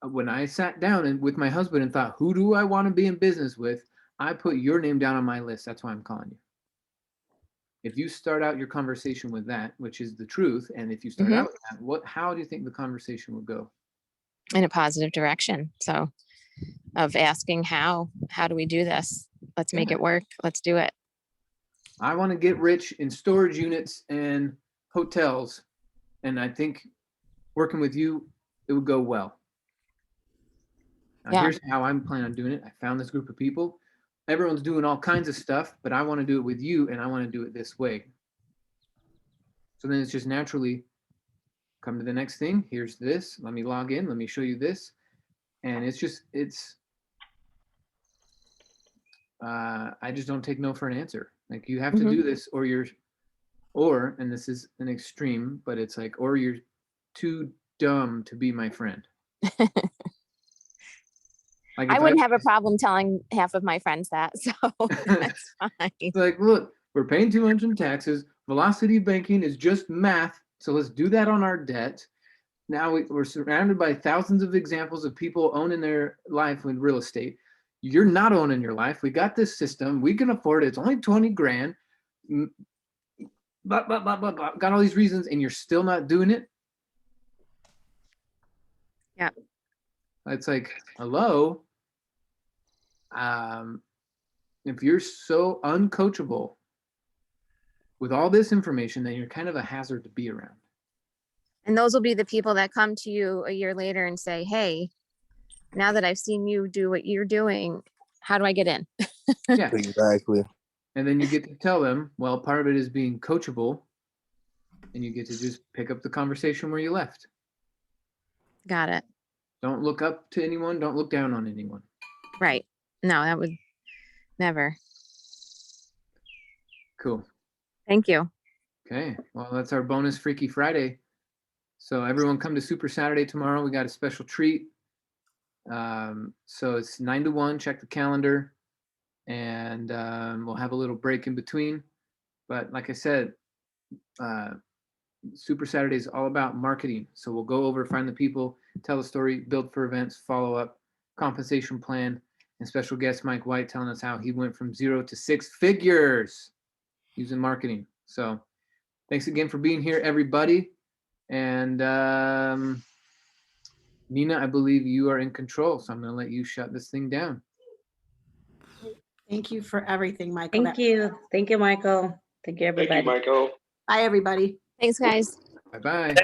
when I sat down with my husband and thought, who do I want to be in business with? I put your name down on my list. That's why I'm calling you. If you start out your conversation with that, which is the truth, and if you start out with that, how do you think the conversation will go? In a positive direction. So of asking how do we do this? Let's make it work. Let's do it. I want to get rich in storage units and hotels. And I think working with you, it would go well. Now, here's how I'm planning on doing it. I found this group of people. Everyone's doing all kinds of stuff, but I want to do it with you, and I want to do it this way. So then it's just naturally come to the next thing. Here's this. Let me log in. Let me show you this. And I just don't take no for an answer. Like, you have to do this, or, and this is an extreme, but it's like, or you're too dumb to be my friend. I wouldn't have a problem telling half of my friends that, so that's fine. Like, look, we're paying too much in taxes. Velocity banking is just math, so let's do that on our debt. Now we're surrounded by thousands of examples of people owning their life with real estate. You're not owning your life. We got this system. We can afford it. It's only 20 grand. Blah, blah, blah, blah, blah. Got all these reasons, and you're still not doing it. Yeah. It's like, hello. If you're so uncoachable with all this information, then you're kind of a hazard to be around. And those will be the people that come to you a year later and say, hey, now that I've seen you do what you're doing, how do I get in? Yeah, exactly. And then you get to tell them, well, part of it is being coachable, and you get to just pick up the conversation where you left. Got it. Don't look up to anyone. Don't look down on anyone. Right. No, that would never. Cool. Thank you. Okay. Well, that's our bonus Freaky Friday. So everyone come to Super Saturday tomorrow. We got a special treat. So it's 9 to 1. Check the calendar, and we'll have a little break in between. But like I said, Super Saturday is all about marketing. So we'll go over, find the people, tell the story, build for events, follow up, compensation plan, and special guest Mike White telling us how he went from 0 to 6 figures using marketing. So thanks again for being here, everybody. And Nina, I believe you are in control, so I'm going to let you shut this thing down. Thank you for everything, Michael. Thank you. Thank you, Michael. Thank you, everybody. Thank you, Michael. Bye, everybody. Thanks, guys. Bye-bye.